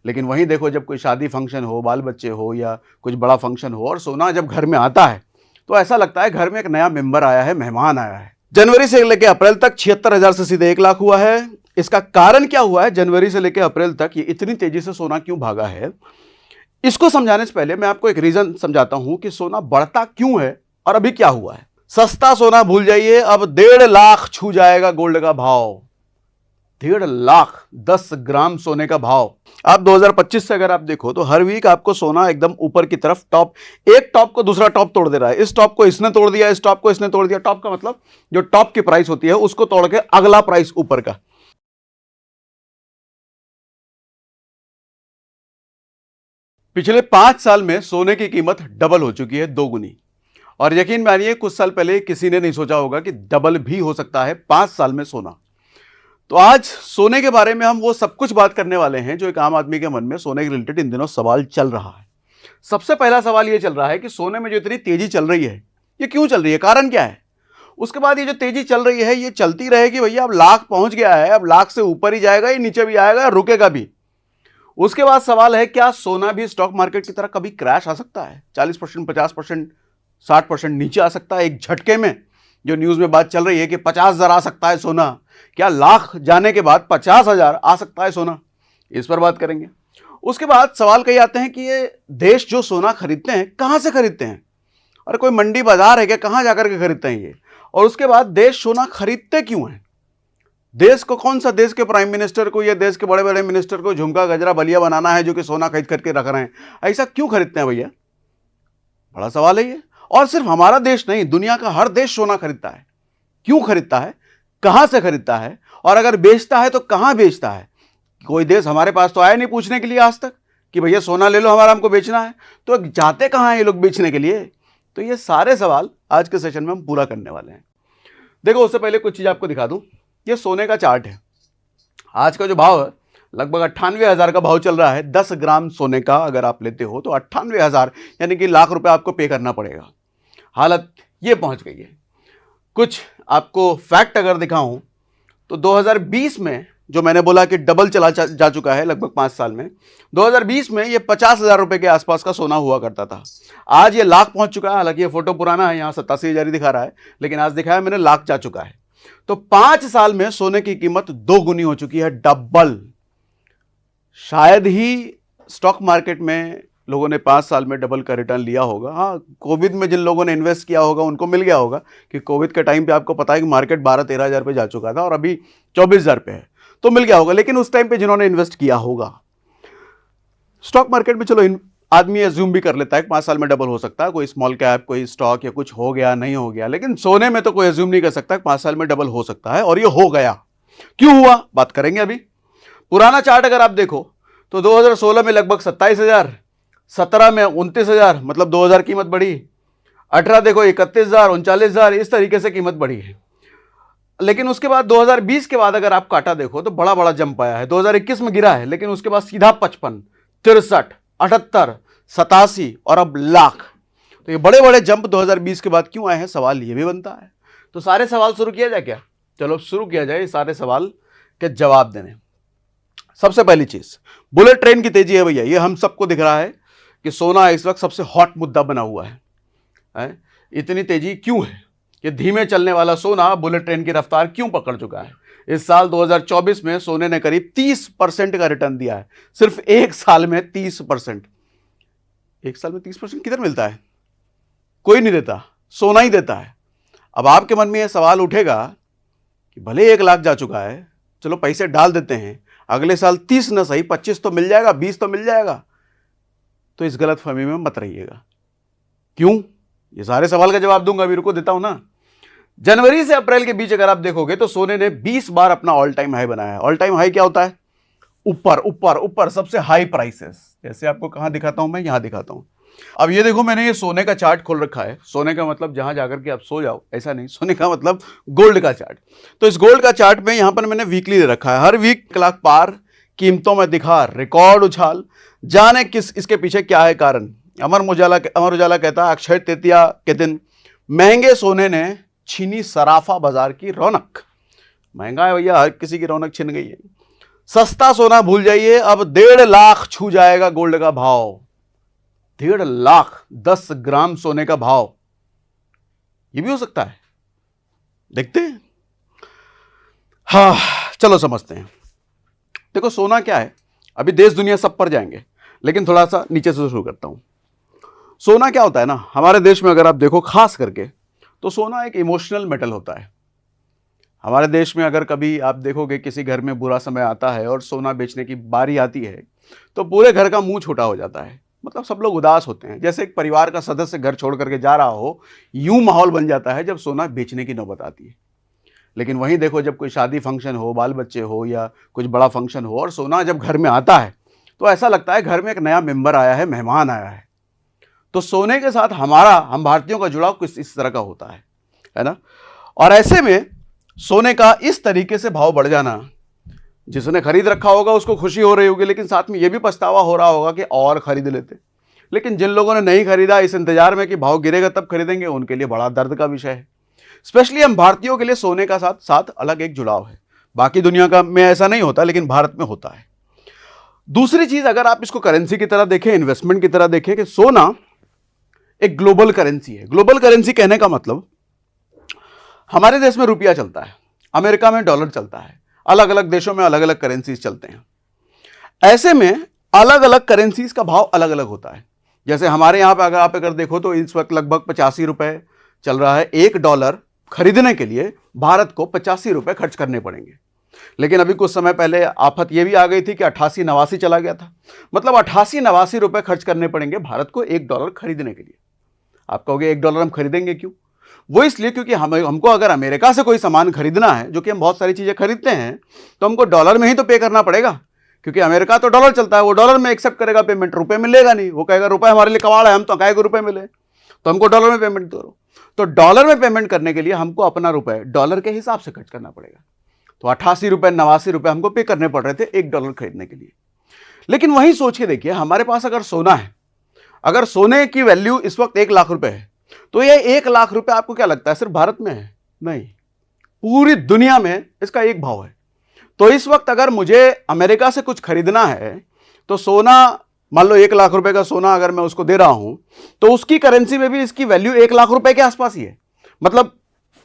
लेकिन वहीं देखो जब कोई शादी फंक्शन हो, बाल बच्चे हो या कुछ बड़ा फंक्शन हो और सोना जब घर में आता है तो ऐसा लगता है घर में एक नया मेंबर आया है, मेहमान आया है। जनवरी से लेकर अप्रैल तक 76,000 से सीधे 1 लाख हुआ है। इसका कारण क्या हुआ है, जनवरी से लेकर अप्रैल तक ये इतनी तेजी से सोना क्यों भागा है? इसको समझाने से पहले मैं आपको एक रीजन समझाता हूं कि सोना बढ़ता क्यों है और अभी क्या हुआ है। सस्ता सोना भूल जाइए, अब 1.5 लाख छू जाएगा गोल्ड का भाव। 1.5 लाख 10 ग्राम सोने का भाव। आप 2025 से अगर आप देखो तो हर वीक आपको सोना एकदम ऊपर की तरफ एक टॉप को दूसरा टॉप तोड़ दे रहा है। इस टॉप को इसने तोड़ दिया, इस टॉप को इसने तोड़ दिया। टॉप का मतलब जो टॉप की प्राइस होती है उसको तोड़ के अगला प्राइस ऊपर का। पिछले 5 साल में सोने की कीमत डबल हो चुकी है, 2 गुनी। और यकीन मानिए कुछ साल पहले किसी ने नहीं सोचा होगा कि डबल भी हो सकता है 5 साल में सोना। तो आज सोने के बारे में हम वो सब कुछ बात करने वाले हैं जो एक आम आदमी के मन में सोने के रिलेटेड इन दिनों सवाल चल रहा है। सबसे पहला सवाल ये चल रहा है कि सोने में जो इतनी तेजी चल रही है ये क्यों चल रही है, कारण क्या है? उसके बाद ये जो तेजी चल रही है ये चलती रहेगी भैया, अब लाख पहुंच गया है, अब लाख से ऊपर ही जाएगा, ये नीचे भी आएगा, रुकेगा भी। उसके बाद सवाल है क्या सोना भी स्टॉक मार्केट की तरह कभी क्रैश आ सकता है? 40%, 50%, 60% नीचे आ सकता है एक झटके में? जो न्यूज में बात चल रही है कि 50,000 आ सकता है सोना, क्या लाख जाने के बाद 50,000 आ सकता है सोना? इस पर बात करेंगे। उसके बाद सवाल कई आते हैं कि ये देश जो सोना खरीदते हैं कहां से खरीदते हैं? और कोई मंडी बाजार है क्या, कहां जाकर के खरीदते हैं ये? और उसके बाद देश सोना खरीदते क्यों है? देश को कौन सा, देश के प्राइम मिनिस्टर को या देश के बड़े बड़े मिनिस्टर को झुमका गजरा बलिया बनाना है जो कि सोना खरीद करके रख रहे हैं? ऐसा क्यों खरीदते हैं भैया? बड़ा सवाल है ये। और सिर्फ हमारा देश नहीं, दुनिया का हर देश सोना खरीदता है। क्यों खरीदता है, कहां से खरीदता है, और अगर बेचता है तो कहां बेचता है? कोई देश हमारे पास तो आया नहीं पूछने के लिए आज तक कि भैया सोना ले लो हमारा, हमको बेचना है। तो जाते कहां हैं ये लोग बेचने के लिए? तो ये सारे सवाल आज के सेशन में हम पूरा करने वाले हैं। देखो उससे पहले कुछ चीज आपको दिखा दूं। ये सोने का चार्ट है। आज का जो भाव है लगभग 98,000 का भाव चल रहा है। 10 ग्राम सोने का अगर आप लेते हो तो 98,000 यानी कि लाख रुपए आपको पे करना पड़ेगा। हालत ये पहुंच गई है। कुछ आपको फैक्ट अगर दिखाऊं तो 2020 में जो मैंने बोला कि डबल चला जा चुका है लगभग 5 साल में, 2020 में ये 50,000 रुपए के आसपास का सोना हुआ करता था। आज ये लाख पहुंच चुका है। हालांकि ये फोटो पुराना है, यहाँ 87,000 दिखा रहा है, लेकिन आज दिखाया मैंने लाख जा चुका है। तो 5 साल में सोने की कीमत 2 गुनी हो चुकी है, डबल। शायद ही स्टॉक मार्केट में लोगों ने 5 साल में डबल का रिटर्न लिया होगा। हाँ, कोविड में जिन लोगों ने इन्वेस्ट किया होगा उनको मिल गया होगा कि कोविड के टाइम पे आपको पता है कि मार्केट 12-13 पे जा चुका था और अभी 24,000 पे है, तो मिल गया होगा। लेकिन उस टाइम पे जिन्होंने इन्वेस्ट किया होगा स्टॉक मार्केट में, चलो आदमी एज्यूम भी कर लेता है कि 5 साल में डबल हो सकता है, कोई स्मॉल कैप, कोई स्टॉक या कुछ हो गया, नहीं हो गया। लेकिन सोने में तो कोई एज्यूम नहीं कर सकता कि 5 साल में डबल हो सकता है, और ये हो गया। क्यों हुआ, बात करेंगे अभी। पुराना चार्ट अगर आप देखो तो 2016 में लगभग 27,000, 17 में 29,000, मतलब 2,000 कीमत बढ़ी। 18 देखो 31,000, 39,000, इस तरीके से कीमत बढ़ी है। लेकिन उसके बाद 2020 के बाद अगर आप काटा देखो तो बड़ा बड़ा जंप आया है। 2021 में गिरा है, लेकिन उसके बाद सीधा 55, 63, 78, 87 और अब लाख। तो ये बड़े बड़े जंप 2020 के बाद क्यों आए हैं, सवाल ये भी बनता है। तो सारे सवाल शुरू किया जाए क्या? चलो शुरू किया जाए सारे सवाल के जवाब देने। सबसे पहली चीज, बुलेट ट्रेन की तेजी है भैया। ये हम सबको दिख रहा है कि सोना इस वक्त सबसे हॉट मुद्दा बना हुआ है। इतनी तेजी क्यों है? ये धीमे चलने वाला सोना बुलेट ट्रेन की रफ्तार क्यों पकड़ चुका है? इस साल 2024 में सोने ने करीब 30% का रिटर्न दिया है। सिर्फ एक साल में 30%। एक साल में 30% किधर मिलता है? कोई नहीं देता, सोना ही देता है। अब आपके मन में यह सवाल उठेगा कि भले 1 लाख जा चुका है, चलो पैसे डाल देते हैं, अगले साल 30 न सही 25 तो मिल जाएगा, 20 तो मिल जाएगा। तो इस गलतफहमी में मत रहिएगा। क्यों? ये सारे सवाल का जवाब दूंगा, अभी रुको, देता हूं ना। जनवरी से अप्रैल के बीच अगर आप देखोगे तो सोने ने 20 बार अपना ऑल टाइम हाई बनाया है। ऑल टाइम हाई क्या होता है? ऊपर ऊपर ऊपर, सबसे हाई प्राइसेस। जैसे आपको कहां दिखाता हूं, मैं यहां दिखाता हूं। अब ये देखो, मैंने ये सोने का चार्ट खोल रखा है। सोने का मतलब जहां जाकर के आप सो जाओ, ऐसा नहीं। सोने का मतलब गोल्ड का चार्ट। तो इस गोल्ड का चार्ट में यहां पर मैंने वीकली दे रखा है। हर वीक 1 लाख पार, कीमतों में दिखा रिकॉर्ड उछाल। जाने किस इसके पीछे क्या है कारण? अमर उजाला कहता है अक्षय तृतीया के दिन महंगे सोने ने छीनी सराफा बाजार की रौनक। महंगा है भैया, हर किसी की रौनक छिन गई है। सस्ता सोना भूल जाइए, अब 1.5 लाख छू जाएगा गोल्ड का भाव। 1.5 लाख 10 ग्राम सोने का भाव, ये भी हो सकता है, देखते हैं। हाँ, चलो समझते हैं। देखो सोना क्या है, अभी देश दुनिया सब पर जाएंगे, लेकिन थोड़ा सा नीचे से शुरू करता हूं। सोना क्या होता है ना, हमारे देश में अगर आप देखो खास करके, तो सोना एक इमोशनल मेटल होता है। हमारे देश में अगर कभी आप देखोगे किसी घर में बुरा समय आता है और सोना बेचने की बारी आती है, तो पूरे घर का मुंह छोटा हो जाता है, मतलब सब लोग उदास होते हैं, जैसे एक परिवार का सदस्य घर छोड़ करके जा रहा हो, यूं माहौल बन जाता है जब सोना बेचने की नौबत आती है। लेकिन वहीं देखो, जब कोई शादी फंक्शन हो, बाल बच्चे हो या कुछ बड़ा फंक्शन हो और सोना जब घर में आता है, तो ऐसा लगता है घर में एक नया मेंबर आया है, मेहमान आया है। तो सोने के साथ हम भारतीयों का जुड़ाव कुछ इस तरह का होता है ना। और ऐसे में सोने का इस तरीके से भाव बढ़ जाना, जिसने खरीद रखा होगा उसको खुशी हो रही होगी, लेकिन साथ में यह भी पछतावा हो रहा होगा कि और खरीद लेते। लेकिन जिन लोगों ने नहीं खरीदा, इस इंतजार में कि भाव गिरेगा तब खरीदेंगे, उनके लिए बड़ा दर्द का विषय है। स्पेशली हम भारतीयों के लिए सोने का साथ अलग एक जुड़ाव है। बाकी दुनिया का में ऐसा नहीं होता, लेकिन भारत में होता है। दूसरी चीज, अगर आप इसको करेंसी की तरह देखें, इन्वेस्टमेंट की तरह देखें, कि सोना एक ग्लोबल करेंसी है। ग्लोबल करेंसी कहने का मतलब, हमारे देश में रुपया चलता है, अमेरिका में डॉलर चलता है, अलग अलग देशों में अलग अलग करेंसीज चलते हैं। ऐसे में अलग अलग करेंसीज का भाव अलग अलग होता है। जैसे हमारे यहां पर अगर देखो तो इस वक्त लगभग 85 रुपए चल रहा है। $1 खरीदने के लिए भारत को 85 रुपए खर्च करने पड़ेंगे। लेकिन अभी कुछ समय पहले आफत यह भी आ गई थी कि 88-89 चला गया था। मतलब 88-89 रुपए खर्च करने पड़ेंगे भारत को $1 खरीदने के लिए। आप कहोगे $1 हम खरीदेंगे क्यों? वो इसलिए क्योंकि हमको अगर अमेरिका से कोई सामान खरीदना है, जो कि हम बहुत सारी चीजें खरीदते हैं, तो हमको डॉलर में ही तो पे करना पड़ेगा, क्योंकि अमेरिका तो डॉलर चलता है। वो डॉलर में एक्सेप्ट करेगा पेमेंट, रुपए में लेगा नहीं। वो कहेगा रुपए हमारे लिए कवाड़ है, हम तो काहे को रुपए मिले, तो हमको डॉलर में पेमेंट करो। तो डॉलर में पेमेंट करने के लिए हमको अपना रुपए डॉलर के हिसाब से खर्च करना पड़ेगा। तो 88 रुपए 89 रुपए हमको पे करने पड़ रहे थे $1 खरीदने के लिए। लेकिन वही सोच के देखिए, हमारे पास अगर सोना है, अगर सोने की वैल्यू इस वक्त 1 लाख रुपए है, तो ये 1 लाख रुपए आपको क्या लगता है सिर्फ भारत में है? नहीं, पूरी दुनिया में इसका एक भाव है। तो इस वक्त अगर मुझे अमेरिका से कुछ खरीदना है, तो सोना, मान लो 1 लाख रुपए का सोना अगर मैं उसको दे रहा हूं, तो उसकी करेंसी में भी इसकी वैल्यू 1 लाख रुपए के आसपास ही है। मतलब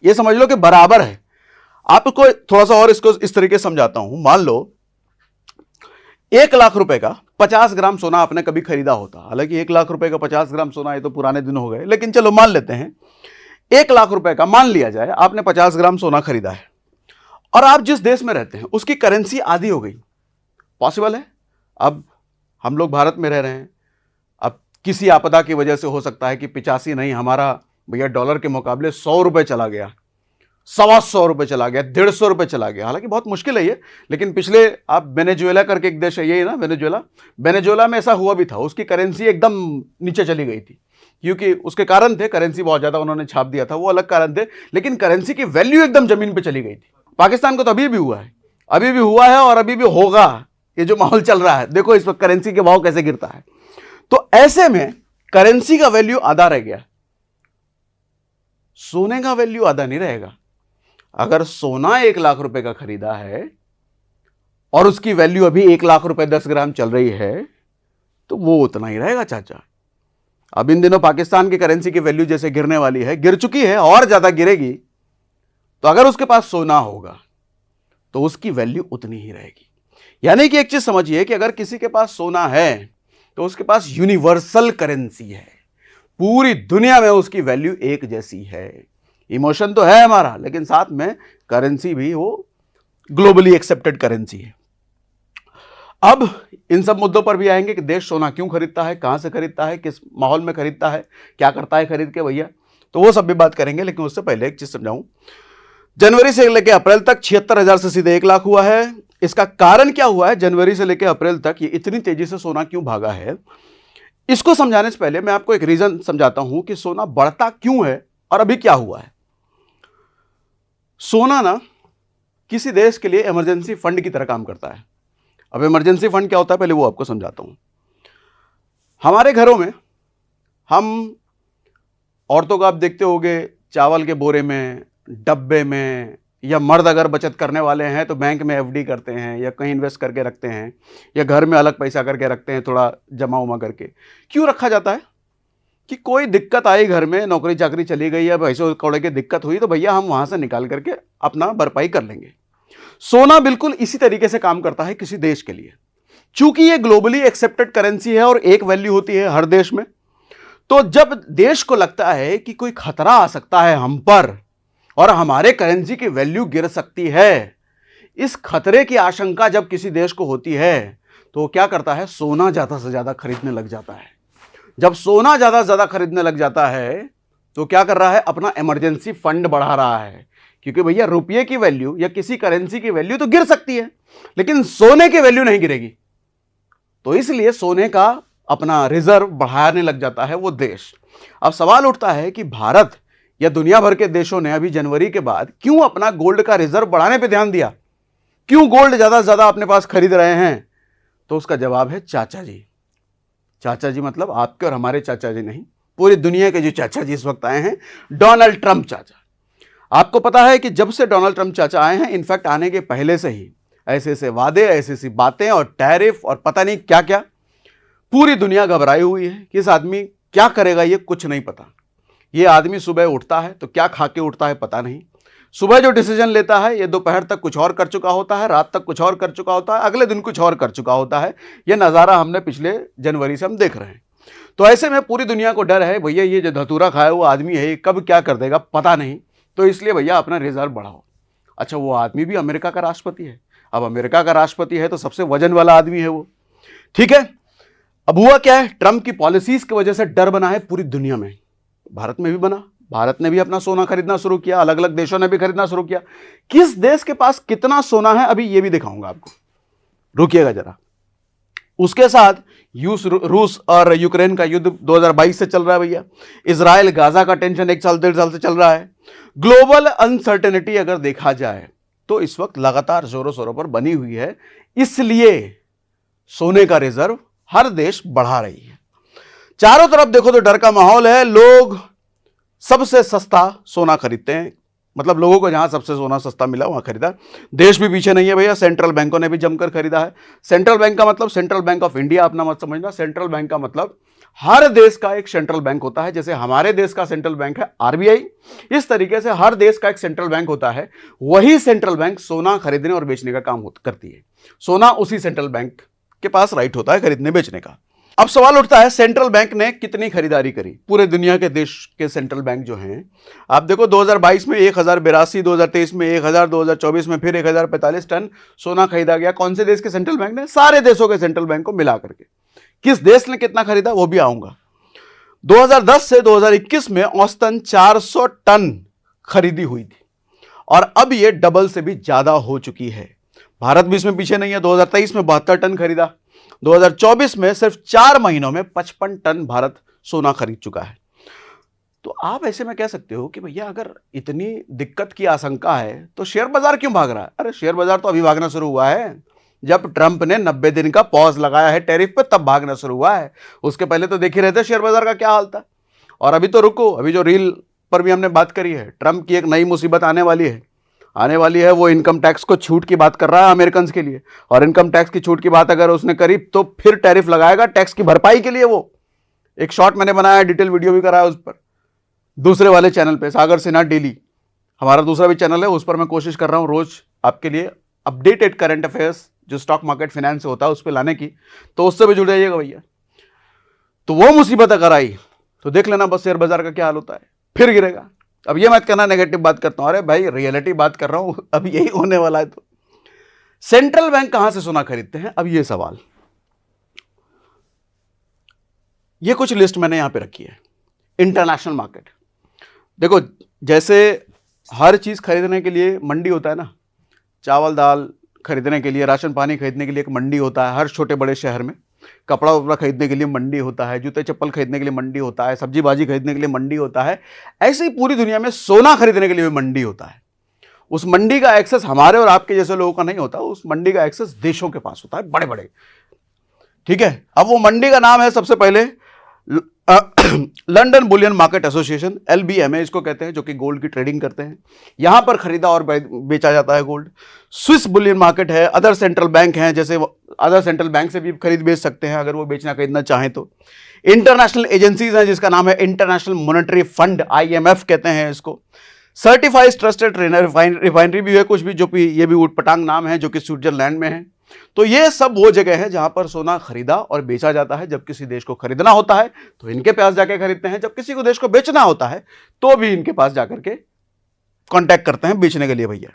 ये समझ लो कि बराबर है। आपको थोड़ा सा और इसको इस तरीके से समझाता हूं। मान लो 1 लाख रुपए का 50 ग्राम सोना आपने कभी खरीदा होता। हालांकि 1 लाख रुपए का 50 ग्राम सोना, ये तो पुराने दिन हो गए, लेकिन चलो मान लेते हैं 1 लाख रुपए का, मान लिया जाए आपने 50 ग्राम सोना खरीदा है, और आप जिस देश में रहते हैं उसकी करेंसी आधी हो गई। पॉसिबल है? अब हम लोग भारत में रह रहे हैं, अब किसी आपदा की वजह से हो सकता है कि 85 नहीं, हमारा भैया डॉलर के मुकाबले 100 रुपए चला गया, 125 रुपए चला गया, 150 रुपए चला गया। हालांकि बहुत मुश्किल है ये, लेकिन पिछले, आप वेनेजुएला करके एक देश है, ये ना वेनेजुएला में ऐसा हुआ भी था। उसकी करेंसी एकदम नीचे चली गई थी, क्योंकि उसके कारण थे, करेंसी बहुत ज्यादा उन्होंने छाप दिया था, वो अलग कारण थे, लेकिन करेंसी की वैल्यू एकदम जमीन पे चली गई थी। पाकिस्तान को तो अभी भी हुआ है, अभी भी हुआ है और अभी भी होगा। ये जो माहौल चल रहा है, देखो इस वक्त करेंसी के भाव कैसे गिरता है। तो ऐसे में करेंसी का वैल्यू आधा रह गया, सोने का वैल्यू आधा नहीं रहेगा। अगर सोना 1 लाख रुपए का खरीदा है और उसकी वैल्यू अभी 1 लाख रुपए 10 ग्राम चल रही है, तो वो उतना ही रहेगा चाचा। अब इन दिनों पाकिस्तान की करेंसी की वैल्यू जैसे गिरने वाली है, गिर चुकी है और ज्यादा गिरेगी, तो अगर उसके पास सोना होगा तो उसकी वैल्यू उतनी ही रहेगी। यानी कि एक चीज समझिए कि अगर किसी के पास सोना है तो उसके पास यूनिवर्सल करेंसी है, पूरी दुनिया में उसकी वैल्यू एक जैसी है। इमोशन तो है हमारा, लेकिन साथ में करेंसी भी वो ग्लोबली एक्सेप्टेड करेंसी है। अब इन सब मुद्दों पर भी आएंगे कि देश सोना क्यों खरीदता है, कहां से खरीदता है, किस माहौल में खरीदता है, क्या करता है खरीद के भैया, तो वो सब भी बात करेंगे। लेकिन उससे पहले एक चीज समझाऊं, जनवरी से लेकर अप्रैल तक 76,000 से सीधे 1 लाख हुआ है। इसका कारण क्या हुआ है, जनवरी से लेकर अप्रैल तक ये इतनी तेजी से सोना क्यों भागा है, इसको समझाने से पहले मैं आपको एक रीजन समझाता हूं कि सोना बढ़ता क्यों है और अभी क्या हुआ है। सोना ना किसी देश के लिए इमरजेंसी फंड की तरह काम करता है। अब इमरजेंसी फंड क्या होता है, पहले वो आपको समझाता हूं। हमारे घरों में हम औरतों को आप देखते होंगे चावल के बोरे में, डब्बे में, या मर्द अगर बचत करने वाले हैं तो बैंक में एफडी करते हैं या कहीं इन्वेस्ट करके रखते हैं या घर में अलग पैसा करके रखते हैं, थोड़ा जमा उमा करके। क्यों रखा जाता है? कि कोई दिक्कत आई घर में, नौकरी चाकरी चली गई या पैसों कौड़े की दिक्कत हुई तो भैया हम वहां से निकाल करके अपना भरपाई कर लेंगे। सोना बिल्कुल इसी तरीके से काम करता है किसी देश के लिए। चूंकि ये ग्लोबली एक्सेप्टेड करेंसी है और एक वैल्यू होती है हर देश में, तो जब देश को लगता है कि कोई खतरा आ सकता है हम पर और हमारे करेंसी की वैल्यू गिर सकती है, इस खतरे की आशंका जब किसी देश को होती है तो क्या करता है? सोना ज्यादा से ज्यादा खरीदने लग जाता है। जब सोना ज्यादा से ज्यादा खरीदने लग जाता है तो क्या कर रहा है? अपना इमरजेंसी फंड बढ़ा रहा है, क्योंकि भैया रुपये की वैल्यू या किसी करेंसी की वैल्यू तो गिर सकती है लेकिन सोने की वैल्यू नहीं गिरेगी। तो इसलिए सोने का अपना रिजर्व बढ़ाने लग जाता है वो देश। अब सवाल उठता है कि भारत या दुनिया भर के देशों ने अभी जनवरी के बाद क्यों अपना गोल्ड का रिजर्व बढ़ाने पे ध्यान दिया, क्यों गोल्ड ज्यादा से ज्यादा अपने पास खरीद रहे हैं? तो उसका जवाब है चाचा जी। चाचा जी मतलब आपके और हमारे चाचा जी नहीं, पूरी दुनिया के जो चाचा जी इस वक्त आए हैं, डोनाल्ड ट्रंप चाचा। आपको पता है कि जब से डोनाल्ड ट्रंप चाचा आए हैं, इनफैक्ट आने के पहले से ही ऐसे ऐसे वादे, ऐसी ऐसी बातें और टैरिफ और पता नहीं क्या क्या, पूरी दुनिया घबराई हुई है कि इस आदमी क्या करेगा, ये कुछ नहीं पता। ये आदमी सुबह उठता है तो क्या खा के उठता है पता नहीं, सुबह जो डिसीजन लेता है ये दोपहर तक कुछ और कर चुका होता है, रात तक कुछ और कर चुका होता है, अगले दिन कुछ और कर चुका होता है। ये नज़ारा हमने पिछले जनवरी से हम देख रहे हैं। तो ऐसे में पूरी दुनिया को डर है भैया ये जो धतूरा खाया हुआ आदमी है ये कब क्या कर देगा पता नहीं, तो इसलिए भैया अपना रिजर्व बढ़ाओ। अच्छा, वो आदमी भी अमेरिका का राष्ट्रपति है। अब अमेरिका का राष्ट्रपति है तो सबसे वजन वाला आदमी है वो, ठीक है। अब हुआ क्या है? ट्रंप की पॉलिसीज की वजह से डर बना है पूरी दुनिया में, भारत में भी बना। भारत ने भी अपना सोना खरीदना शुरू किया, अलग अलग देशों ने भी खरीदना शुरू किया। किस देश के पास कितना सोना है अभी ये भी दिखाऊंगा आपको, रुकिएगा जरा। उसके साथ रूस और यूक्रेन का युद्ध 2022 से चल रहा है भैया। इजराइल गाजा का टेंशन 1 साल 1.5 साल से चल रहा है। ग्लोबल अनसर्टेनिटी अगर देखा जाए तो इस वक्त लगातार जोरों शोरों पर बनी हुई है, इसलिए सोने का रिजर्व हर देश बढ़ा रही है। चारों तरफ देखो तो डर का माहौल है। लोग सबसे सस्ता सोना खरीदते हैं, मतलब लोगों को जहां सबसे सोना सस्ता मिला वहां खरीदा। देश भी पीछे नहीं है भैया, सेंट्रल बैंकों ने भी जमकर खरीदा है। सेंट्रल बैंक का मतलब सेंट्रल बैंक ऑफ इंडिया अपना मत समझना। सेंट्रल बैंक का मतलब हर देश का एक सेंट्रल बैंक होता है। जैसे हमारे देश का सेंट्रल बैंक है आरबीआई, इस तरीके से हर देश का एक सेंट्रल बैंक होता है। वही सेंट्रल बैंक सोना खरीदने और बेचने का काम करती है। सोना उसी सेंट्रल बैंक के पास राइट होता है खरीदने बेचने का। अब सवाल उठता है सेंट्रल बैंक ने कितनी खरीदारी करी? पूरे दुनिया के देश के सेंट्रल बैंक जो हैं, आप देखो 2022 में 1082, 2023 में 1000, 2024 में फिर 1045 टन सोना खरीदा गया। कौन से देश के सेंट्रल बैंक ने? सारे देशों के सेंट्रल बैंक को मिला करके। किस देश ने कितना खरीदा वो भी आऊंगा। 2010 से 2021 में औसतन 400 टन खरीदी हुई थी और अब ये डबल से भी ज्यादा हो चुकी है। भारत भी इसमें पीछे नहीं है। 2023 में 72 टन खरीदा, 2024 में सिर्फ 4 महीनों में 55 टन भारत सोना खरीद चुका है। तो आप ऐसे में कह सकते हो कि भैया अगर इतनी दिक्कत की आशंका है तो शेयर बाजार क्यों भाग रहा है? अरे शेयर बाजार तो अभी भागना शुरू हुआ है। जब ट्रंप ने 90 दिन का पॉज लगाया है टैरिफ पे, तब भागना शुरू हुआ है। उसके पहले तो देख ही रहे थे शेयर बाजार का क्या हाल था। और अभी तो रुको, अभी जो रील पर भी हमने बात करी है, ट्रंप की एक नई मुसीबत आने वाली है। वो इनकम टैक्स को छूट की बात कर रहा है अमेरिकन के लिए, और इनकम टैक्स की छूट की बात अगर उसने करी तो फिर टैरिफ लगाएगा टैक्स की भरपाई के लिए। वो एक शॉर्ट मैंने बनाया, डिटेल वीडियो भी कराया उस पर, दूसरे वाले चैनल पे, सागर सिन्हा डेली, हमारा दूसरा भी चैनल है, उस पर मैं कोशिश कर रहा हूं रोज आपके लिए अपडेटेड करंट अफेयर्स जो स्टॉक मार्केट फाइनेंस से होता है उस पर लाने की, तो उससे भी जुड़ जाइएगा भैया। तो वो मुसीबत अगर आई तो देख लेना बस शेयर बाजार का क्या हाल होता है, फिर गिरेगा। अब ये मत कहना नेगेटिव बात करता हूं, अरे भाई रियलिटी बात कर रहा हूं, अब यही होने वाला है। तो सेंट्रल बैंक कहां से सोना खरीदते हैं? अब ये सवाल, ये कुछ लिस्ट मैंने यहां पे रखी है। इंटरनेशनल मार्केट देखो, जैसे हर चीज खरीदने के लिए मंडी होता है ना, चावल दाल खरीदने के लिए, राशन पानी खरीदने के लिए एक मंडी होता है हर छोटे बड़े शहर में। कपड़ा वपड़ा खरीदने के लिए मंडी होता है, जूते चप्पल खरीदने के लिए मंडी होता है, सब्जी भाजी खरीदने के लिए मंडी होता है। ऐसे ही पूरी दुनिया में सोना खरीदने के लिए भी मंडी होता है। उस मंडी का एक्सेस हमारे और आपके जैसे लोगों का नहीं होता, उस मंडी का एक्सेस देशों के पास होता है, बड़े बड़े, ठीक है। अब वो मंडी का नाम है सबसे पहले London Boolean market association, LBMA इसको कहते हैं, जो कि गोल्ड की ट्रेडिंग करते हैं, यहां पर खरीदा और बेचा जाता है गोल्ड। स्विस बुलियन मार्केट है, अदर सेंट्रल बैंक हैं, जैसे अदर सेंट्रल बैंक से भी खरीद बेच सकते हैं अगर वो बेचना खरीदना चाहें तो। इंटरनेशनल एजेंसीज हैं जिसका नाम है इंटरनेशनल मॉनेटरी फंड, IMF कहते हैं इसको। सर्टिफाइड ट्रस्टेड रिफाइनरी भी है कुछ भी, जो कि ये भी उटपटांग नाम है, जो कि स्विट्जरलैंड में है। तो ये सब वो जगह है जहां पर सोना खरीदा और बेचा जाता है। जब किसी देश को खरीदना होता है तो इनके पास जाकर खरीदते हैं, जब किसी को देश को बेचना होता है तो भी इनके पास जाकर के कांटेक्ट करते हैं बेचने के लिए भैया।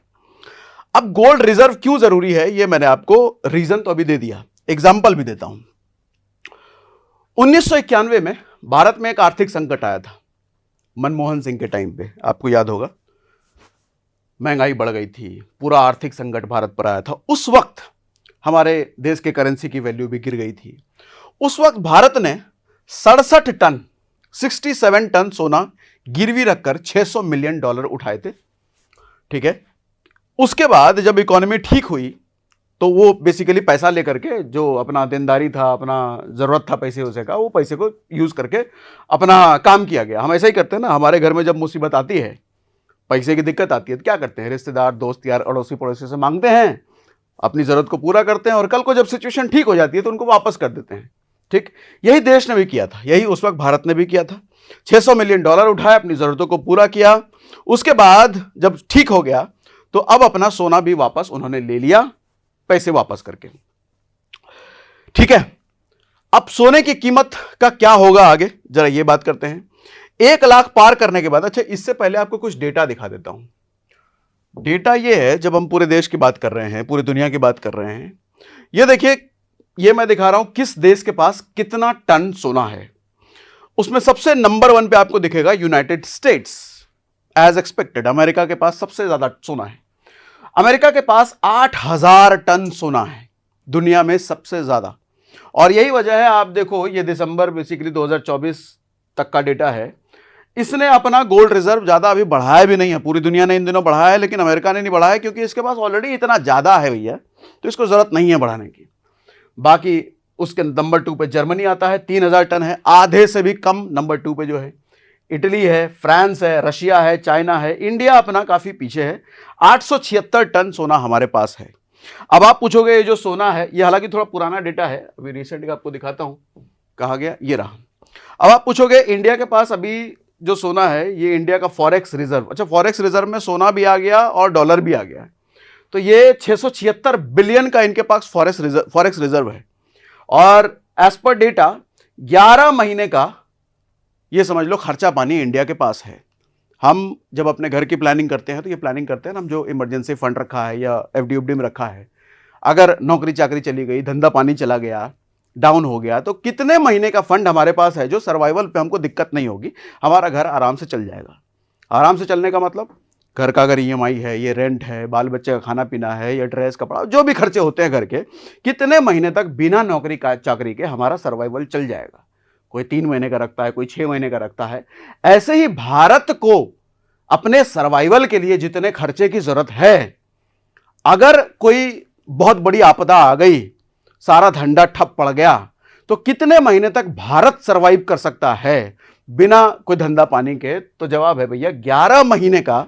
अब गोल्ड रिजर्व क्यों जरूरी है, ये मैंने आपको रीजन तो अभी दे दिया, एग्जाम्पल भी देता हूं। 1991 में भारत में एक आर्थिक संकट आया था, मनमोहन सिंह के टाइम पे, आपको याद होगा। महंगाई बढ़ गई थी, पूरा आर्थिक संकट भारत पर आया था। उस वक्त हमारे देश के करेंसी की वैल्यू भी गिर गई थी। उस वक्त भारत ने 67 टन सोना गिरवी रखकर $600 मिलियन उठाए थे, ठीक है। उसके बाद जब इकोनॉमी ठीक हुई तो वो बेसिकली पैसा लेकर के, जो अपना देनदारी था, अपना जरूरत था पैसे उसे का, वो पैसे को यूज करके अपना काम किया गया। हम ऐसा ही करते हैं ना, हमारे घर में जब मुसीबत आती है, पैसे की दिक्कत आती है, तो क्या करते हैं, रिश्तेदार, दोस्त यार, अड़ोसी पड़ोसी से मांगते हैं, अपनी जरूरत को पूरा करते हैं, और कल को जब सिचुएशन ठीक हो जाती है तो उनको वापस कर देते हैं, ठीक। यही देश ने भी किया था, यही उस वक्त भारत ने भी किया था। $600 मिलियन उठाया, अपनी जरूरतों को पूरा किया। उसके बाद जब ठीक हो गया तो अब अपना सोना भी वापस उन्होंने ले लिया, पैसे वापस करके, ठीक है। अब सोने की कीमत का क्या होगा आगे, जरा ये बात करते हैं। 1 लाख पार करने के बाद, अच्छा इससे पहले आपको कुछ डेटा दिखा देता हूं। डेटा ये है, जब हम पूरे देश की बात कर रहे हैं, पूरी दुनिया की बात कर रहे हैं, ये देखिए, ये मैं दिखा रहा हूं किस देश के पास कितना टन सोना है। उसमें सबसे नंबर 1 पे आपको दिखेगा United States, as expected. America के पास सबसे ज्यादा सोना है। अमेरिका के पास 8000 टन सोना है, दुनिया में सबसे ज्यादा। और यही वजह है, आप देखो ये दिसंबर बेसिकली 2024 तक का डेटा है, इसने अपना गोल्ड रिजर्व ज्यादा अभी बढ़ाया भी नहीं है। पूरी दुनिया ने इन दिनों बढ़ाया है, लेकिन अमेरिका ने नहीं बढ़ाया, क्योंकि इसके पास ऑलरेडी इतना ज्यादा है भैया, तो इसको जरूरत नहीं है बढ़ाने की। बाकी उसके नंबर 2 पे जर्मनी आता है, 3000 टन है, आधे से भी कम नंबर 2 पे जो है इटली है, फ्रांस है, रशिया है, चाइना है। इंडिया अपना काफी पीछे है, 876 टन सोना हमारे पास है। अब आप पूछोगे ये जो सोना है, ये हालांकि थोड़ा पुराना डेटा है, अभी रिसेंट का आपको दिखाता हूं, कहा गया, ये रहा। अब आप पूछोगे इंडिया के पास अभी जो सोना है, ये इंडिया का फॉरेक्स रिजर्व, अच्छा फॉरेक्स रिजर्व में सोना भी आ गया और डॉलर भी आ गया, तो ये 676 बिलियन का इनके पास फॉरेक्स रिजर्व है। और एज पर डेटा 11 महीने का, ये समझ लो, खर्चा पानी इंडिया के पास है। हम जब अपने घर की प्लानिंग करते हैं तो ये प्लानिंग करते हैं ना, हम जो इमरजेंसी फंड रखा है या FD में रखा है, अगर नौकरी चाकरी चली गई, धंधा पानी चला गया, डाउन हो गया, तो कितने महीने का फंड हमारे पास है जो सर्वाइवल पे हमको दिक्कत नहीं होगी, हमारा घर आराम से चल जाएगा। आराम से चलने का मतलब, घर का अगर EMI है, ये रेंट है, बाल बच्चे का खाना पीना है, या ड्रेस कपड़ा, जो भी खर्चे होते हैं घर के, कितने महीने तक बिना नौकरी चाकरी के हमारा सर्वाइवल चल जाएगा। कोई 3 महीने का रखता है, कोई 6 महीने का रखता है। ऐसे ही भारत को अपने सर्वाइवल के लिए जितने खर्चे की जरूरत है, अगर कोई बहुत बड़ी आपदा आ गई, सारा धंधा ठप पड़ गया, तो कितने महीने तक भारत सरवाइव कर सकता है बिना कोई धंधा पानी के? तो जवाब है भैया 11 महीने का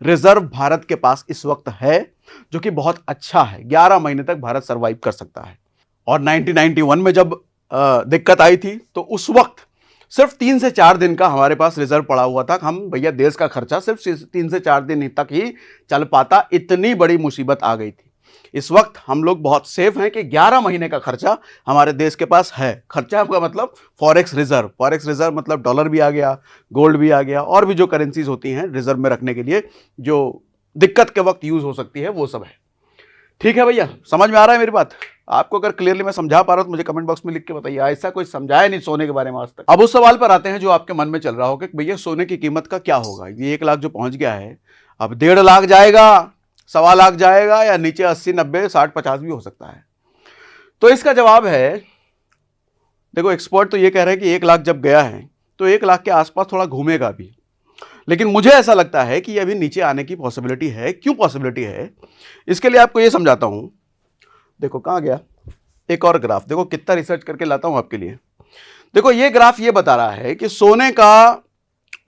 रिजर्व भारत के पास इस वक्त है, जो कि बहुत अच्छा है। 11 महीने तक भारत सरवाइव कर सकता है। और 1991 में जब दिक्कत आई थी तो उस वक्त सिर्फ 3 से 4 दिन का हमारे पास रिजर्व पड़ा हुआ था। हम भैया देश का खर्चा सिर्फ 3 से 4 दिन तक ही चल पाता, इतनी बड़ी मुसीबत आ गई थी। इस वक्त हम लोग बहुत सेफ हैं कि 11 महीने का खर्चा हमारे देश के पास है। खर्चा का मतलब फॉरेक्स रिजर्व, फॉरेक्स रिजर्व मतलब डॉलर भी आ गया, गोल्ड भी आ गया, और भी जो करेंसीज होती हैं रिजर्व में रखने के लिए जो दिक्कत के वक्त यूज हो सकती है, वो सब है। ठीक है भैया, समझ में आ रहा है मेरी बात? आपको अगर क्लियरली मैं समझा पा रहा हूं तो मुझे कमेंट बॉक्स में लिख के बताइए। ऐसा कोई समझाया नहीं सोने के बारे में आज तक। अब उस सवाल पर आते हैं जो आपके मन में चल रहा होगा कि भैया सोने की कीमत का क्या होगा। ये 1 लाख जो पहुंच गया है, अब 1.5 लाख जाएगा, 1.25 लाख जाएगा, या नीचे 80, 90, 60, 50 भी हो सकता है। तो इसका जवाब है, देखो एक्सपर्ट तो ये कह रहे हैं कि 1 लाख जब गया है तो 1 लाख के आसपास थोड़ा घूमेगा भी, लेकिन मुझे ऐसा लगता है कि ये अभी नीचे आने की पॉसिबिलिटी है। क्यों पॉसिबिलिटी है, इसके लिए आपको ये समझाता हूं। देखो कहां गया एक और ग्राफ, देखो कितना रिसर्च करके लाता हूं आपके लिए। देखो ये ग्राफ ये बता रहा है कि सोने का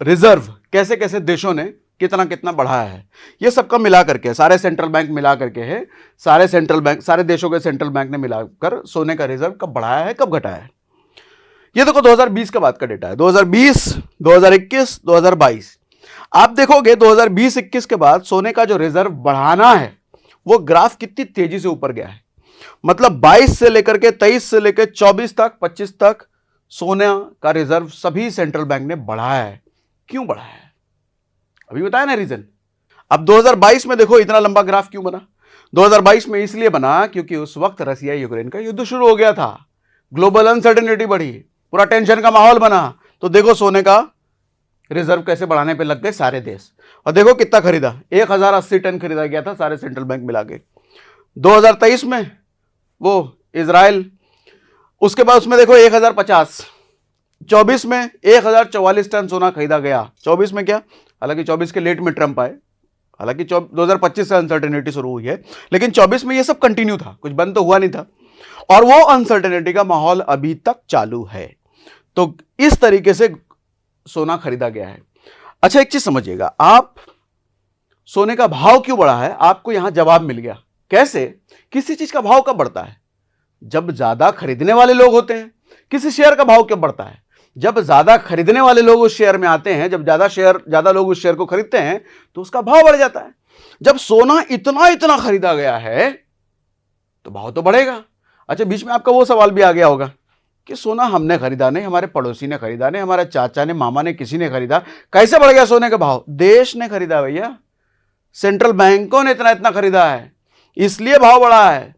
रिजर्व कैसे कैसे देशों ने कितना कितना बढ़ाया है। ये सबका मिला करके, सारे सेंट्रल बैंक मिला करके है, सारे सेंट्रल बैंक, सारे देशों के सेंट्रल बैंक ने मिलाकर सोने का रिजर्व कब बढ़ाया है, कब घटाया है। ये देखो 2020 के बाद का डेटा है, 2020, 2021, 2022। आप देखोगे 2020-21 के बाद सोने का जो रिजर्व बढ़ाना है वो ग्राफ कितनी तेजी से ऊपर गया है। मतलब 22 से लेकर के 23 से लेकर 24 तक, 25 तक सोने का रिजर्व सभी सेंट्रल बैंक ने बढ़ाया है। क्यों बढ़ाया है अभी बताया ना रीजन। अब 2022 में देखो इतना लंबा ग्राफ क्यों बना। 2022 में इसलिए बना क्योंकि उस वक्त रसिया यूक्रेन का युद्ध शुरू हो गया था, ग्लोबल अनसर्टेनिटी बढ़ी, पूरा टेंशन का माहौल बना। तो देखो सोने का रिजर्व कैसे बढ़ाने पे लग गए सारे देश। और देखो कितना खरीदा, 1080 टन खरीदा गया था सारे सेंट्रल बैंक मिला के। 2023 में वो इजराइल, उसके बाद उसमें देखो 1050, 24 में 1044 टन सोना खरीदा गया। 24 में क्या, हालांकि 24 के लेट में ट्रंप आए, हालांकि 2025 से अनसर्टेनिटी शुरू हुई है, लेकिन 24 में ये सब कंटिन्यू था, कुछ बंद तो हुआ नहीं था। और वो अनसर्टेनिटी का माहौल अभी तक चालू है। तो इस तरीके से सोना खरीदा गया है। अच्छा एक चीज समझिएगा, आप सोने का भाव क्यों बढ़ा है, आपको यहां जवाब मिल गया। कैसे, किसी चीज का भाव कब बढ़ता है, जब ज्यादा खरीदने वाले लोग होते हैं। किसी शेयर का भाव कब बढ़ता है, जब ज्यादा खरीदने वाले लोग उस शेयर में आते हैं, जब ज्यादा लोग उस शेयर को खरीदते हैं तो उसका भाव बढ़ जाता है। जब सोना इतना इतना खरीदा गया है तो भाव तो बढ़ेगा। अच्छा बीच में आपका वो सवाल भी आ गया होगा कि सोना हमने खरीदा नहीं, हमारे पड़ोसी ने खरीदा नहीं, हमारे चाचा ने, मामा ने, किसी ने खरीदा, कैसे बढ़ गया सोने का भाव। देश ने खरीदा भैया, सेंट्रल बैंकों ने इतना इतना खरीदा है, इसलिए भाव बढ़ा है।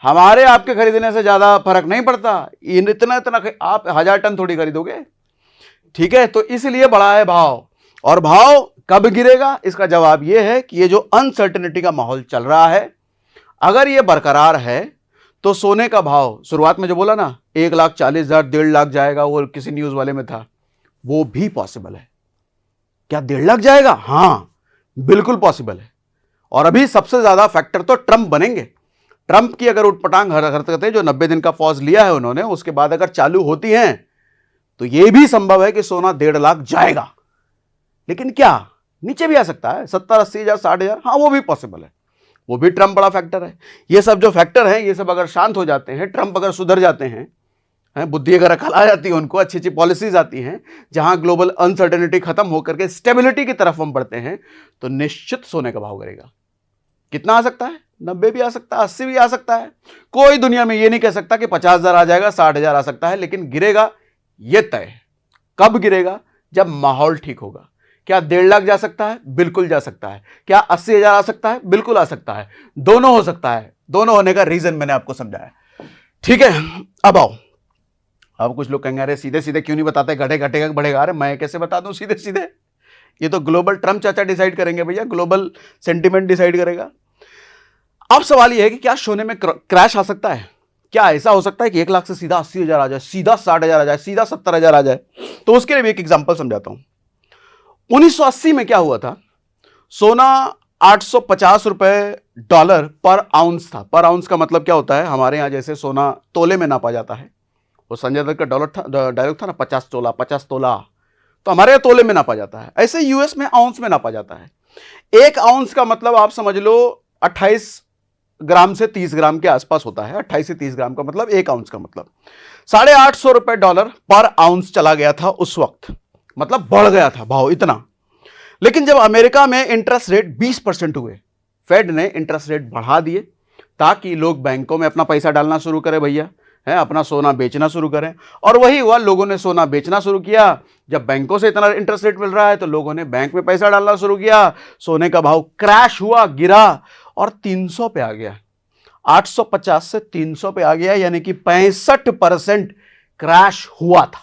हमारे आपके खरीदने से ज्यादा फर्क नहीं पड़ता, इतना इतना आप 1000 टन थोड़ी खरीदोगे, ठीक है। तो इसलिए बढ़ा है भाव। और भाव कब गिरेगा, इसका जवाब यह है कि ये जो अनसर्टेनिटी का माहौल चल रहा है, अगर ये बरकरार है तो सोने का भाव, शुरुआत में जो बोला ना 1,40,000, 1.5 लाख जाएगा, वो किसी न्यूज वाले में था, वो भी पॉसिबल है। क्या 1.5 लाख जाएगा? हां बिल्कुल पॉसिबल है। और अभी सबसे ज्यादा फैक्टर तो ट्रंप बनेंगे। ट्रंप की अगर उठपटांग हरकतें जो 90 दिन का पॉज लिया है उन्होंने, उसके बाद अगर चालू होती हैं तो यह भी संभव है कि सोना 1.5 लाख जाएगा। लेकिन क्या नीचे भी आ सकता है, 70-80 हजार, 60 हजार, हाँ वो भी पॉसिबल है। वो भी ट्रंप बड़ा फैक्टर है। ये सब जो फैक्टर हैं, ये सब अगर शांत हो जाते हैं, ट्रंप अगर सुधर जाते हैं, बुद्धि अगर अकल आ जाती है उनको, अच्छी अच्छी पॉलिसीज आती हैं, जहां ग्लोबल अनसर्टेनिटी खत्म होकर के स्टेबिलिटी की तरफ हम बढ़ते हैं, तो निश्चित सोने का भाव गिरेगा। कितना आ सकता है? 90 भी आ सकता है, 80 भी आ सकता है। कोई दुनिया में ये नहीं कह सकता कि 50,000 आ जाएगा, 60,000 आ सकता है, लेकिन गिरेगा ये तय है। कब गिरेगा? जब माहौल ठीक होगा। क्या 1.5 लाख जा सकता है? बिल्कुल जा सकता है। क्या 80,000 आ सकता है? बिल्कुल आ सकता है। दोनों हो सकता है। दोनों होने का रीजन मैंने आपको समझाया, ठीक है। अब आओ, अब कुछ लोग कहेंगे अरे सीधे सीधे क्यों नहीं बताते, घटे घटेगा बढ़ेगा। अरे मैं कैसे बता दूं सीधे सीधे, ये तो ग्लोबल ट्रंप चाचा डिसाइड करेंगे भैया, ग्लोबल सेंटिमेंट डिसाइड करेगा। अब सवाल यह है कि क्या सोने में क्रैश आ सकता है? क्या ऐसा हो सकता है कि 1 लाख से सीधा 80,000 आ जाए, सीधा 60,000 आ जाए, सीधा 70,000 आ जाए? तो उसके लिए भी एक एग्जांपल समझाता हूं। 1980 में क्या हुआ था, सोना 850 रुपए डॉलर पर आउंस था। पर आउंस का मतलब क्या होता है, हमारे यहां जैसे सोना तोले में नापा जाता है, वो संजय दत्त का डायलॉग था ना, 50 तोला 50 तोला, तो हमारे यहाँ तोले में नापा जाता है। ऐसे यूएस में आउंस में नापा जाता है। 1 आउंस का मतलब आप समझ लो 28 ग्राम से 30 ग्राम के आसपास होता है। 28 से 30 ग्राम का मतलब 1 आउंस का मतलब 850 रुपए डॉलर पर आउंस चला गया था उस वक्त, मतलब बढ़ गया था भाव इतना। लेकिन जब अमेरिका में इंटरेस्ट रेट 20% हुए, फेड ने इंटरेस्ट रेट बढ़ा दिए ताकि लोग बैंकों में अपना पैसा डालना शुरू करें भैया, है अपना सोना बेचना शुरू करें। और वही हुआ, लोगों ने सोना बेचना शुरू किया। जब बैंकों से इतना इंटरेस्ट रेट मिल रहा है तो लोगों ने बैंक में पैसा डालना शुरू किया। सोने का भाव क्रैश हुआ, गिरा और 300 पे आ गया। 850 से 300 पे आ गया, यानी कि 65% क्रैश हुआ था।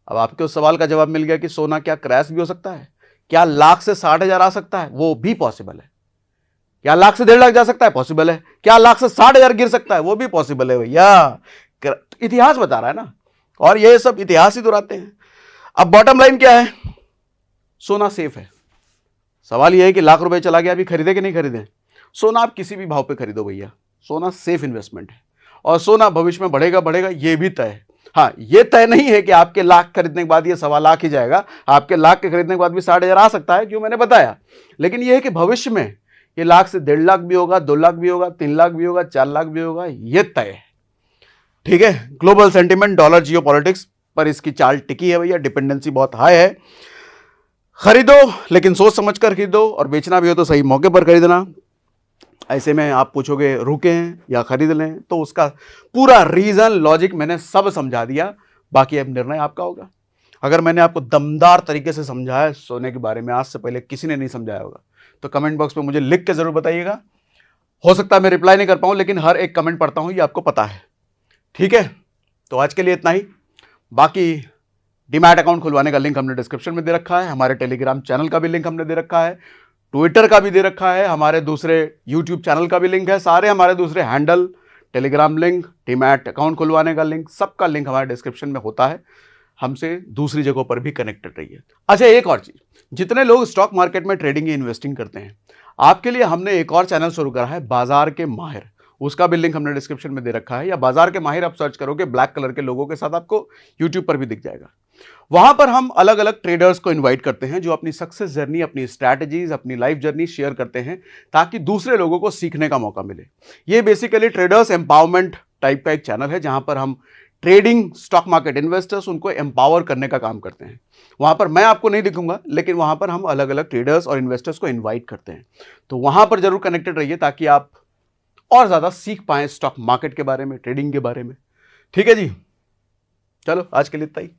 अब आपके उस सवाल का जवाब मिल गया कि सोना क्या क्रैश भी हो सकता है? क्या लाख से 60,000 आ सकता है? वो भी पॉसिबल है। क्या लाख से 1.5 लाख जा सकता है? पॉसिबल है। क्या लाख से 60,000 गिर सकता है? वो भी पॉसिबल है भैया। इतिहास बता रहा है ना, और ये सब इतिहास ही दोहराते हैं। अब बॉटम लाइन क्या है, सोना सेफ है। सवाल यह है कि लाख रुपए चला गया, अभी खरीदे कि नहीं खरीदे? सोना आप किसी भी भाव पे खरीदो भैया, सोना सेफ इन्वेस्टमेंट है। और सोना भविष्य में बढ़ेगा बढ़ेगा ये भी तय है। हाँ, ये तय नहीं है कि आपके लाख खरीदने के बाद ये 1.25 ही जाएगा, आपके लाख के खरीदने के बाद भी 60,000 आ सकता है, जो मैंने बताया। लेकिन ये है कि भविष्य में ये लाख से 1.5 लाख भी होगा, 2 लाख भी होगा, 3 लाख भी होगा, 4 लाख भी होगा, ये तय है। ठीक है, ग्लोबल सेंटिमेंट, डॉलर, जियो पॉलिटिक्स पर इसकी चाल टिकी है भैया, डिपेंडेंसी बहुत हाई है। खरीदो लेकिन सोच समझ कर खरीदो, और बेचना भी हो तो सही मौके पर खरीदना। ऐसे में आप पूछोगे रुकें या खरीद लें, तो उसका पूरा रीजन लॉजिक मैंने सब समझा दिया, बाकी अब निर्णय आपका होगा। अगर मैंने आपको दमदार तरीके से समझाया सोने के बारे में, आज से पहले किसी ने नहीं समझाया होगा, तो कमेंट बॉक्स में मुझे लिख के जरूर बताइएगा। हो सकता है मैं रिप्लाई नहीं कर पाऊं, लेकिन हर एक कमेंट पढ़ता हूं, ये आपको पता है। ठीक है, तो आज के लिए इतना ही। बाकी डीमैट अकाउंट खुलवाने का लिंक हमने डिस्क्रिप्शन में दे रखा है, हमारे टेलीग्राम चैनल का भी लिंक हमने दे रखा है, ट्विटर का भी दे रखा है, हमारे दूसरे यूट्यूब चैनल का भी लिंक है, सारे हमारे दूसरे handle, Telegram link, demat account खुलवाने का लिंक, सबका लिंक हमारे डिस्क्रिप्शन में होता है। हमसे दूसरी जगहों पर भी कनेक्टेड रहिए। अच्छा, एक और चीज, जितने लोग स्टॉक मार्केट में ट्रेडिंग या इन्वेस्टिंग करते हैं, आपके लिए हमने एक और चैनल शुरू करा है, बाजार के माहिर। उसका भी लिंक हमने डिस्क्रिप्शन में दे रखा है, या बाजार के माहिर आप सर्च करोगे, ब्लैक कलर के लोगों के साथ आपको यूट्यूब पर भी दिख जाएगा। वहां पर हम अलग अलग ट्रेडर्स को इनवाइट करते हैं, जो अपनी सक्सेस जर्नी, अपनी स्ट्रैटेजीज, अपनी लाइफ जर्नी शेयर करते हैं, ताकि दूसरे लोगों को सीखने का मौका मिले। ये बेसिकली ट्रेडर्स एम्पावरमेंट टाइप का एक चैनल है, जहां पर हम ट्रेडिंग, स्टॉक मार्केट इन्वेस्टर्स, उनको एम्पावर करने का काम करते हैं। वहां पर मैं आपको नहीं दिखूंगा, लेकिन वहां पर हम अलग अलग ट्रेडर्स और इन्वेस्टर्स को इन्वाइट करते हैं। तो वहां पर जरूर कनेक्टेड रहिए, ताकि आप और ज्यादा सीख पाएं स्टॉक मार्केट के बारे में, ट्रेडिंग के बारे में। ठीक है जी, चलो आज के लिए इतना ही।